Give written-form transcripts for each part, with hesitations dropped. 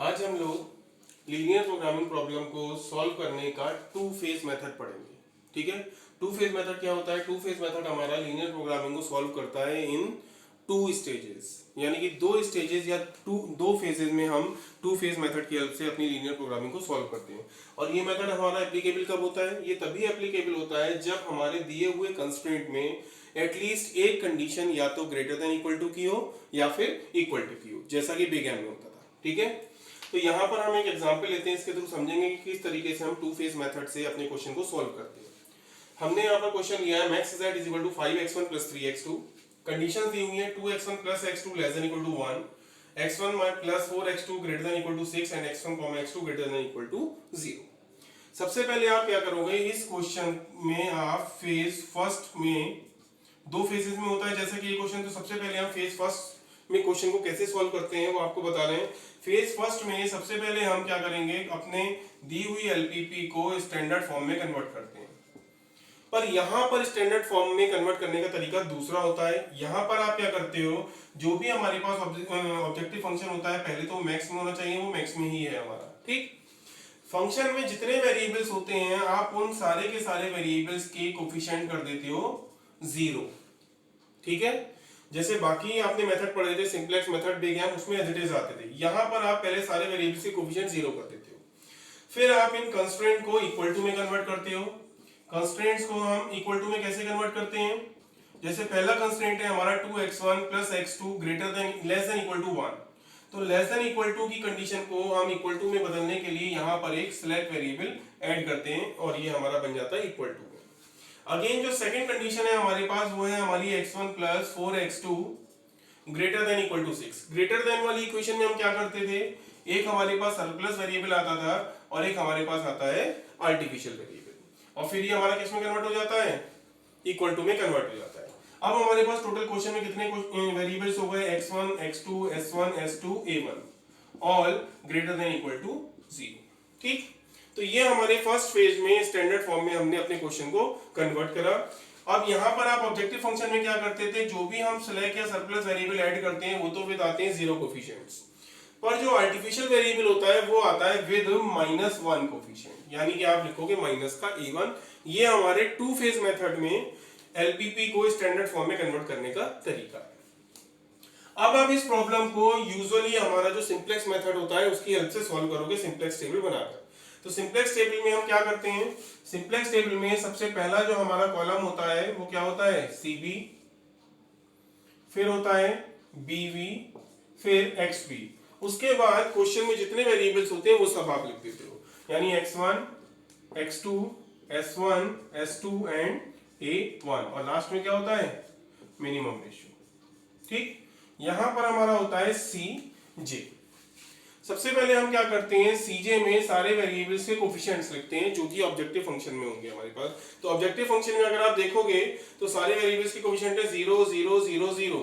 आज हम लोग लीनियर प्रोग्रामिंग प्रॉब्लम को सॉल्व करने का टू फेज मेथड पढ़ेंगे। ठीक है, टू फेज मेथड क्या होता है? टू फेज मेथड हमारा लीनियर प्रोग्रामिंग को सॉल्व करता है इन टू स्टेजेस, यानी कि दो स्टेजेस या दो फेजेस में हम टू फेज मेथड की हेल्प से अपनी लीनियर प्रोग्रामिंग को सॉल्व करते हैं। और ये मेथड हमारा एप्लीकेबल कब होता है? ये तभी एप्लीकेबल होता है जब हमारे दिए हुए कंस्ट्रेंट में एटलीस्ट एक कंडीशन या तो ग्रेटर देन इक्वल टू की हो या फिर इक्वल टू की हो, जैसा कि बिग एम में होता था। ठीक है, तो यहाँ पर हम एक एग्जांपल लेते हैं, इसके थ्रू समझेंगे कि किस तरीके से हम टू फेज मेथड से अपने क्वेश्चन को सॉल्व करते हैं। हमने यहाँ पर क्वेश्चन लिया है max z is equal to 5x1 plus 3x2। Condition दी हुई है 2x1 plus x2 less than equal to 1, x1 plus 4x2 greater than equal to 6 and x1 x2 greater than equal to 0। सबसे पहले आप क्या करोगे, इस क्वेश्चन में आप फेज फर्स्ट में दो फेजेस में होता है जैसा कि ये क्वेश्चन, तो सबसे पहले हम फेज फर्स्ट में क्वेश्चन को कैसे सॉल्व करते हैं वो आपको बता रहे हैं। फेज फर्स्ट में सबसे पहले हम क्या करेंगे, अपने दी हुई एलपीपी को स्टैंडर्ड फॉर्म में कन्वर्ट करते हैं। पर यहाँ पर स्टैंडर्ड फॉर्म में कन्वर्ट करने का तरीका दूसरा होता है। यहाँ पर आप क्या करते हो, जो भी हमारे पास ऑब्जेक्टिव फंक्शन होता है पहले तो मैक्स में होना चाहिए, वो मैक्स में ही है हमारा। ठीक, फंक्शन में जितने वेरिएबल्स होते हैं आप उन सारे के सारे वेरिएबल्स के कोफिशिएंट कर देते हो 0। ठीक है, जैसे बाकी आपने मेथड पढ़े थे सिंपलेक्स मेथड, बिग एम, उसमें एज इट इज आते थे। यहां पर आप पहले सारे वेरिएबल्स के कोफिशिएंट 0 कर देते हो, फिर आप इन कंस्ट्रेंट को इक्वल टू में कन्वर्ट करते हो। कंस्ट्रेंट्स को हम इक्वल टू में कैसे कन्वर्ट करते हैं, जैसे पहला कंस्ट्रेंट है हमारा 2x1 plus x2 greater than less than equal to 1, तो लेस देन इक्वल टू की कंडीशन को हम इक्वल टू में बदलने के लिए यहाँ पर एक सिलेक्ट वेरिएबल ऐड करते हैं और ये हमारा बन जाता है इक्वल टू। अगेन जो सेकंड कंडीशन है हमारे पास वो है हमारी x1 plus 4x2 greater than equal to 6। Greater than वाली इक्वेशन में हम क्या करते थे, एक हमारे पास सरप्लस वेरिएबल आता था और एक हमारे पास आता है आर्टिफिशियल वेरिएबल, और फिर ये हमारा किस में कन्वर्ट हो जाता है, इक्वल टू में कन्वर्ट हो जाता है। अब हमारे पास टोटल क्वेश्चन में कितने वेरिएबल्स हो गए, x1 x2 s1 s2 a1 all greater than equal to 0। ठीक, तो ये हमारे फर्स्ट फेज में स्टैंडर्ड फॉर्म में हमने अपने क्वेश्चन को कन्वर्ट करा। अब यहाँ पर आप ऑब्जेक्टिव फंक्शन में क्या करते थे, जो भी हम सिलेक्ट या सरप्लस वेरिएबल ऐड करते हैं वो तो विद आते हैं 0 कोफिशिएंट्स, पर जो आर्टिफिशियल वेरिएबल होता है वो आता है विद -1 कोफिशिएंट, यानी कि आप लिखोगे माइनस का a1। ये हमारे टू फेज मेथड में एलपीपी को स्टैंडर्ड फॉर्म में कन्वर्ट करने का तरीका है। अब आप इस प्रॉब्लम को यूजुअली हमारा जो सिंप्लेक्स मेथड होता है उसकी हेल्प से सॉल्व करोगे सिंप्लेक्स टेबल बनाकर। तो सिंप्लेक्स टेबल में हम क्या करते हैं, सिंप्लेक्स टेबल में सबसे पहला जो हमारा कॉलम होता है वो क्या होता है, सीबी, फिर होता है बीवी, फिर एक्सबी। उसके बाद क्वेश्चन में जितने वेरिएबल्स होते हैं वो सब आप लिख देते हो, यानी x1 x2 s1 s2 and a1, और लास्ट में क्या होता है, मिनिमम रेशियो। ठीक, यहां पर हमारा होता है CJ। सबसे पहले हम क्या करते हैं, CJ में सारे वेरिएबल्स के कोफिशिएंट्स लिखते हैं जो कि ऑब्जेक्टिव फंक्शन में होंगे हमारे पास। तो ऑब्जेक्टिव फंक्शन में अगर आप देखोगे तो सारे वेरिएबल्स के कोफिशिएंट है 0 0 0 0,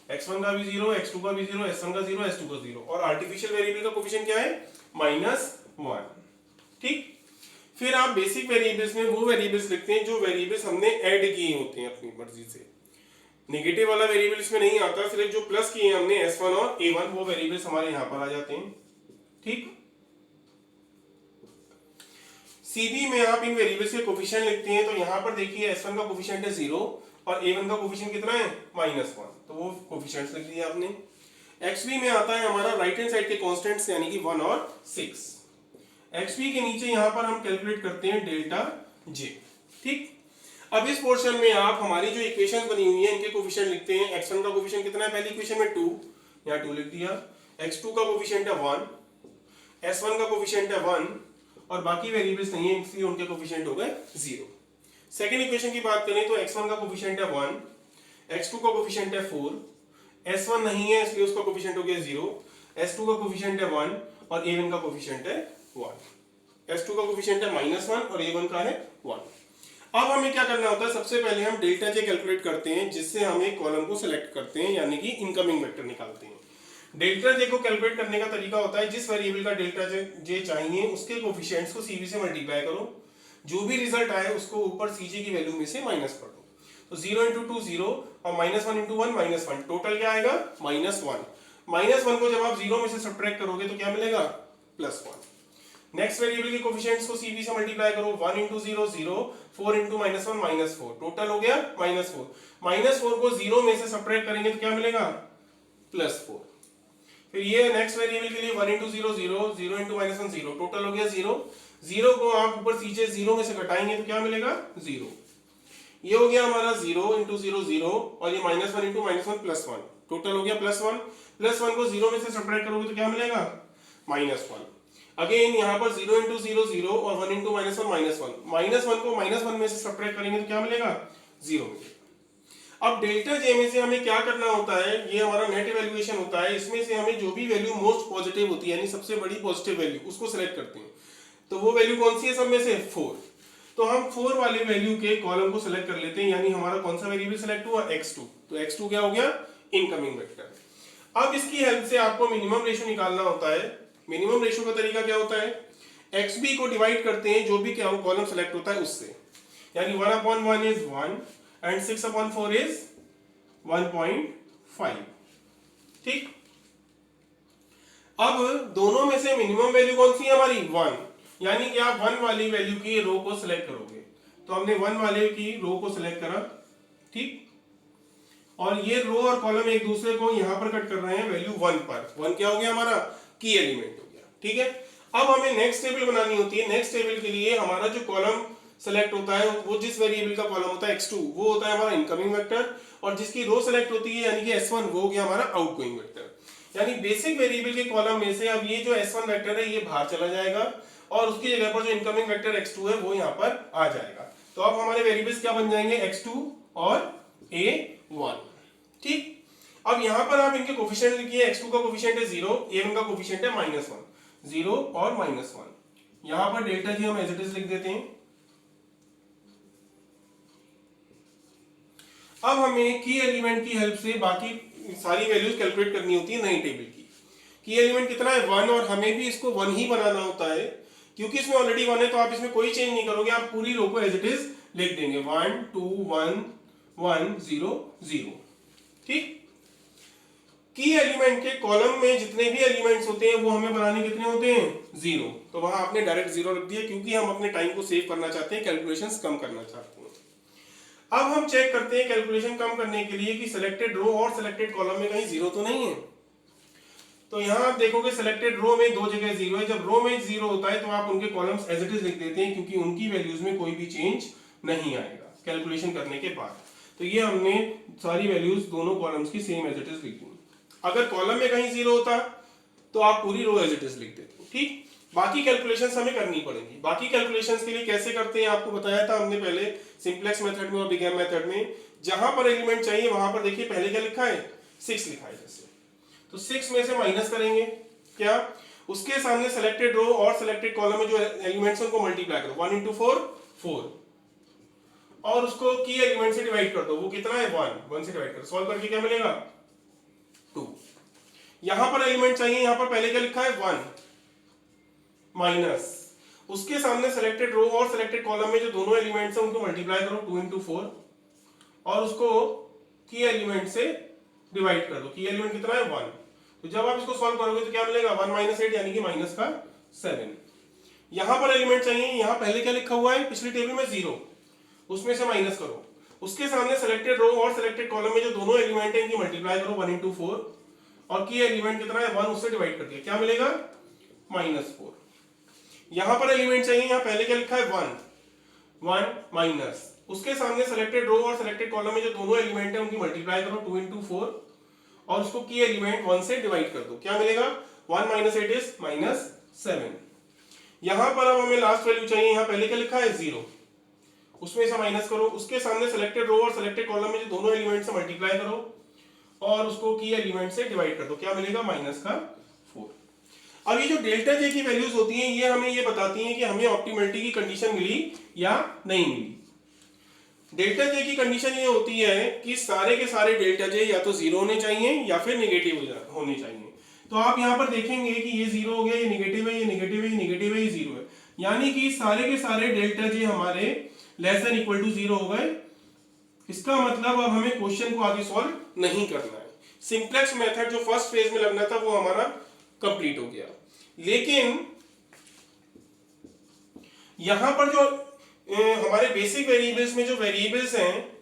x1 का भी 0, x2 का भी 0, s1 का 0, s2 का 0, और आर्टिफिशियल वेरिएबल का कोफिशिएंट क्या है, -1। ठीक, फिर आप बेसिक वेरिएबल्स में वो वेरिएबल्स लिखते हैं जो वेरिएबल्स हमने ऐड किए होते हैं अपनी मर्जी से। नेगेटिव वाला वेरिएबल इसमें नहीं आता, सिर्फ जो प्लस किए हमने s1 और a1 वो वेरिएबल्स हमारे यहां पर आ जाते हैं। ठीक, सीबी में आप इन वेरिएबल्स के कोफिशिएंट लिखते हैं, तो यहां पर देखिए s1 का कोफिशिएंट है 0 और a1 का कोफिशिएंट कितना है, -1, तो वो कोफिशिएंट्स लिख दिए आपने। xb में आता है हमारा राइट हैंड साइड के कांस्टेंट्स, यानी कि 1 और 6। xb के नीचे यहां पर हम कैलकुलेट करते हैं डेल्टा j। ठीक, अब इस पोर्शन में आप हमारी जो इक्वेशन बनी हुई है इनके कोफिशिएंट लिखते हैं। x1 का कोफिशिएंट कितना है, पहली इक्वेशन में 2, यहाँ 2 लिख दिया। x2 का कोफिशिएंट है 1, s1 का कोफिशिएंट है 1, और बाकी वेरिएबल्स नहीं है इसलिए उनके कोफिशिएंट हो गए 0। सेकंड इक्वेशन की बात करें तो x1 का कोफिशिएंट है 1, x2 का कोफिशिएंट है 4, s1 नहीं है इसलिए उसका कोफिशिएंट हो गया 0, s2 का कोफिशिएंट है 1 और a1 का कोफिशिएंट है 1। s2 का कोफिशिएंट है -1 और a1 का है 1। अब हमें क्या करना होता है, सबसे पहले हम डेल्टा जे कैलकुलेट करते हैं, जिससे हम एक कॉलम को सिलेक्ट करते हैं, यानी कि इनकमिंग वेक्टर निकालते हैं। डेल्टा जे को कैलकुलेट करने का तरीका होता है, जिस वेरिएबल का डेल्टा जे चाहिए उसके कोफिशिएंट्स को सीबी से मल्टीप्लाई करो, जो भी रिजल्ट आए उसको ऊपर सीजे की वैल्यू में से माइनस कर दो। तो 0 × 2 0 और -1 × 1 -1, टोटल क्या आएगा, -1। -1 को जब आप 0 में से सब्ट्रैक्ट करोगे तो क्या मिलेगा, +1। नेक्स्ट वेरिएबल के कोफिशिएंट्स को CV से मल्टीप्लाई करो, 1 × 0 0, 4 × -1 -4, टोटल हो गया -4। -4 को 0 में से सब्ट्रैक्ट करेंगे तो क्या मिलेगा, +4। फिर ये नेक्स्ट वेरिएबल के लिए 1 × 0 0, 0 × -1 0, टोटल हो गया 0। 0 को आप ऊपर नीचे 0 में से घटाएंगे तो क्या मिलेगा, 0। ये हो गया हमारा 0 × 0 0, और ये -1 × -1 +1, टोटल हो गया +1। +1 को 0 में से सब्ट्रैक्ट करोगे तो क्या मिलेगा, -1। अगेन यहाँ पर 0 × 0 0 और 1 × -1 -1, -1 को -1 में से सब्ट्रैक्ट करेंगे तो क्या मिलेगा, 0 मिलेगा। अब डेल्टा जे में से हमें क्या करना होता है, ये हमारा नेट इवैल्यूएशन होता है, इसमें से हमें जो भी वैल्यू मोस्ट पॉजिटिव होती है यानी सबसे बड़ी पॉजिटिव वैल्यू उसको सिलेक्ट करते हैं। तो वो वैल्यू कौन सी है सब में से, 4। तो हम 4 वाले वैल्यू के कॉलम को सिलेक्ट कर लेते हैं, यानी हमारा कौन सा वेरिएबल सिलेक्ट हुआ, x2। तो x2 क्या हो गया, इनकमिंग वेक्टर। अब इसकी हेल्प से आपको मिनिमम रेशियो निकालना होता है। मिनिमम रेशियो का तरीका क्या होता है, xb को डिवाइड करते हैं जो भी कॉलम सेलेक्ट होता है उससे, यानी 1/1 इज 1 एंड 6/4 इज 1.5। ठीक, अब दोनों में से मिनिमम वैल्यू कौन सी है हमारी, 1, यानी कि आप 1 वाली वैल्यू की रो को सिलेक्ट करोगे। तो हमने 1 वाले की रो को सिलेक्ट करा, ठीक, और ये रो और कॉलम एक दूसरे को यहां पर कट कर रहे हैं वैल्यू 1 पर। 1 क्या हो गया हमारा, की एलिमेंट हो गया। ठीक है, अब हमें नेक्स्ट टेबल बनानी होती है। नेक्स्ट टेबल के लिए हमारा जो कॉलम सेलेक्ट होता है वो जिस वेरिएबल का कॉलम होता है x2 वो होता है हमारा इनकमिंग वेक्टर, और जिसकी रो सेलेक्ट होती है यानी कि s1 वो हो गया हमारा आउटगोइंग वेक्टर। यानी बेसिक वेरिएबल के कॉलम में से अब ये जो s1 वेक्टर है ये बाहर चला जाएगा और उसकी जगह पर जो इनकमिंग वेक्टर x2 है वो यहाँ पर आ जाएगा। तो अब हमारे वेरिएबल्स क्या बन जाएंगे, x2 और a1। ठीक, अब यहाँ पर आप इनके कोफिशिएंट लिखिए, x2 का कोफिशिएंट है 0, a1 का कोफिशिएंट है -1, 0 और -1। यहाँ पर डेल्टा जी हम एज इट इज लिख देते हैं। अब हमें की एलिमेंट की हेल्प से बाकी सारी वैल्यूज कैलकुलेट करनी होती है नई टेबल की एलिमेंट कितना है, 1, और हमें भी इसको 1 ही बनाना होता है क्योंकि इसमें ऑलरेडी 1 है, तो आप इसमें कोई चेंज नहीं करोगे, आप पूरी रो को एज इट इज लिख देंगे 1 2 1 1 0 0। ठीक, की एलिमेंट के कॉलम में जितने भी एलिमेंट्स होते हैं वो हमें बनाने कितने होते हैं, 0। तो वहां आपने डायरेक्ट 0 रख दिया क्योंकि हम अपने टाइम को सेव करना चाहते हैं, कैलकुलेशंस कम करना चाहते हैं। अब हम चेक करते हैं कैलकुलेशन कम करने के लिए कि सिलेक्टेड रो और सिलेक्टेड कॉलम में कहीं 0 तो नहीं है। तो यहां आप देखोगे सिलेक्टेड रो में 2 जगह 0 है। जब रो में 0 होता है तो आप उनके कॉलम्स एज इट इज लिख देते हैं क्योंकि उनकी वैल्यूज में कोई भी चेंज नहीं आएगा कैलकुलेशन करने के बाद। तो ये हमने सारी वैल्यूज दोनों कॉलम्स की सेम एज इट इज लिख दी। अगर कॉलम में कहीं 0 होता तो आप पूरी रो एज इट इज लिख देते। ठीक, बाकी कैलकुलेशंस हमें करनी पड़ेंगी। बाकी कैलकुलेशंस के लिए कैसे करते हैं आपको बताया था हमने पहले सिंपलेक्स मेथड में और बिग एम मेथड में। जहां पर एलिमेंट चाहिए वहां पर देखिए पहले क्या लिखा है, 6 लिखा है जैसे, तो 6 में से माइनस करेंगे क्या, उसके सामने सिलेक्टेड रो और सिलेक्टेड कॉलम में जो एलिमेंट्स उनको मल्टीप्लाई करो, 1 × 4 4, और उसको की एलिमेंट से डिवाइड कर दो। वो कितना है, 1 से डिवाइड करो, सॉल्व करके क्या मिलेगा 2। यहां पर एलिमेंट चाहिए, यहां पर पहले क्या लिखा है 1 माइनस, उसके सामने सिलेक्टेड रो और सिलेक्टेड कॉलम में जो दोनों एलिमेंट्स हैं उनको मल्टीप्लाई करो 2 × 4 और उसको की एलिमेंट से डिवाइड कर दो। की एलिमेंट कितना है 1। तो जब आप इसको सॉल्व करोगे तो क्या मिलेगा 1 - 8 यानी कि -7। यहां पर एलिमेंट चाहिए, यहां पहले क्या लिखा हुआ है पिछली टेबल में 0, उसमें से माइनस करो, उसके सामने सिलेक्टेड रो और सिलेक्टेड कॉलम में जो दोनों एलिमेंट हैं इनकी मल्टीप्लाई करो 1 × 4 और की एलिमेंट कितना है 1, उससे डिवाइड कर दिया, क्या मिलेगा -4। यहां पर एलिमेंट चाहिए, यहां पहले क्या लिखा है 1 माइनस, उसके सामने सिलेक्टेड रो और सिलेक्टेड कॉलम में जो दोनों एलिमेंट हैं उनकी मल्टीप्लाई करो 2 × 4 और उसको की एलिमेंट 1 से डिवाइड कर दो, क्या मिलेगा 1 - 8 इज -7। यहां पर अब हमें लास्ट वैल्यू चाहिए, यहां पहले क्या लिखा है 0, उसमें से माइनस करो, उसके सामने सिलेक्टेड रो और सिलेक्टेड कॉलम में जो दोनों एलिमेंट से मल्टीप्लाई करो और उसको की एलिमेंट से डिवाइड कर दो, क्या मिलेगा -4। अब ये जो डेल्टा जे की वैल्यूज होती हैं ये हमें ये बताती हैं कि हमें ऑप्टिमलिटी की कंडीशन मिली या नहीं मिली। डेल्टा जे की कंडीशन ये होती है कि सारे के सारे डेल्टा जे या तो 0 होने चाहिए या फिर नेगेटिव होने चाहिए। तो आप यहाँ पर देखेंगे कि ये 0 हो गया, ये नेगेटिव है, ये नेगेटिव है, ये नेगेटिव है, ये 0 है, यानी कि सारे के सारे डेल्टा जे हमारे <= 0 हो गए। इसका मतलब अब हमें क्वेश्चन को आगे सॉल्व नहीं करना है। सिंपलेक्स मेथड जो फर्स्ट फेज में लगना था वो हमारा कंप्लीट हो गया। लेकिन यहां पर जो हमारे बेसिक वेरिएबल्स में जो वेरिएबल्स हैं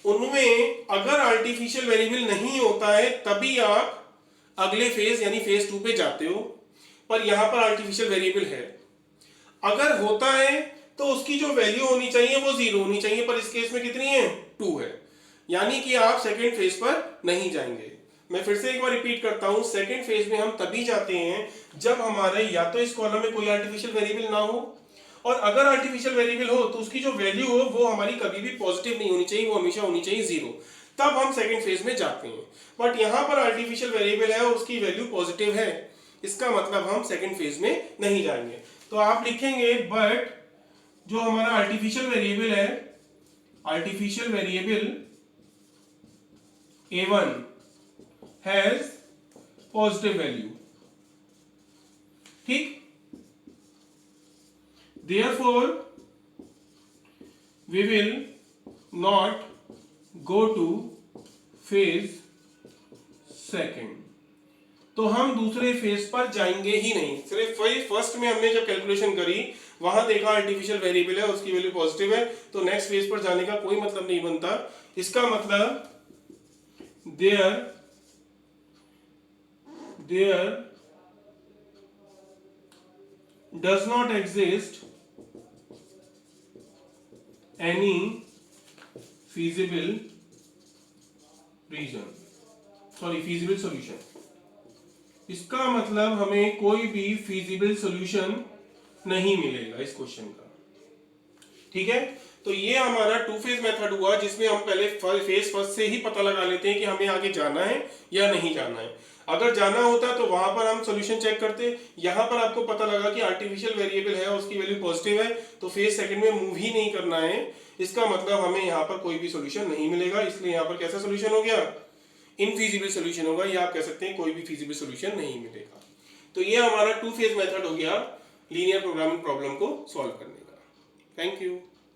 उनमें अगर आर्टिफिशियल वेरिएबल नहीं होता है तभी आप अगले फेज यानी फेज 2 पे जाते हो, पर यहां पर आर्टिफिशियल वेरिएबल है। अगर होता है तो उसकी जो वैल्यू होनी चाहिए वो 0 होनी चाहिए, पर इस केस में कितनी है 2 है, यानी कि आप सेकेंड फेज पर नहीं जाएंगे। मैं फिर से एक बार रिपीट करता हूं, सेकेंड फेज में हम तभी जाते हैं जब हमारे या तो इस कॉलम में कोई आर्टिफिशियल वेरिएबल ना हो, और अगर आर्टिफिशियल वेरिएबल हो तो उसकी जो वैल्यू हो वो हमारी कभी भी पॉजिटिव नहीं होनी चाहिए, वो हमेशा होनी चाहिए 0, तब हम सेकेंड फेज में जाते हैं। बट यहां पर आर्टिफिशियल वेरिएबल है और उसकी वैल्यू पॉजिटिव है, इसका मतलब हम सेकेंड फेज में नहीं जाएंगे। तो आप लिखेंगे बट जो हमारा आर्टिफिशियल वेरिएबल है, artificial variable A1 has positive value, ठीक। Therefore we will not go to phase second, तो हम दूसरे फेज पर जाएंगे ही नहीं। सिर्फ वही फर्स्ट में हमने जब कैलकुलेशन करी वहां देखा आर्टिफिशियल वेरिएबल है, उसकी वैल्यू पॉजिटिव है, तो नेक्स्ट फेज पर जाने का कोई मतलब नहीं बनता। इसका मतलब there does not exist any feasible solution। इसका मतलब हमें कोई भी feasible solution नहीं मिलेगा इस क्वेश्चन का, ठीक है। तो ये हमारा टू फेज मेथड हुआ जिसमें हम पहले फेज फर्स्ट से ही पता लगा लेते हैं कि हमें आगे जाना है या नहीं जाना है। अगर जाना होता तो वहां पर हम सॉल्यूशन चेक करते, यहां पर आपको पता लगा कि आर्टिफिशियल वेरिएबल है और उसकी वैल्यू पॉजिटिव है, तो फेज सेकंड में मूव ही नहीं करना है। इसका मतलब हमें यहाँ पर कोई भी सॉल्यूशन नहीं मिलेगा, इसलिए यहाँ पर कैसा सॉल्यूशन हो गया, इनफीजिबल सॉल्यूशन होगा, या आप कह सकते हैं कोई भी फीजिबल सॉल्यूशन नहीं मिलेगा। तो ये हमारा टू फेज मेथड हो गया लीनियर प्रोग्रामिंग प्रॉब्लम को सॉल्व करने का। Thank you.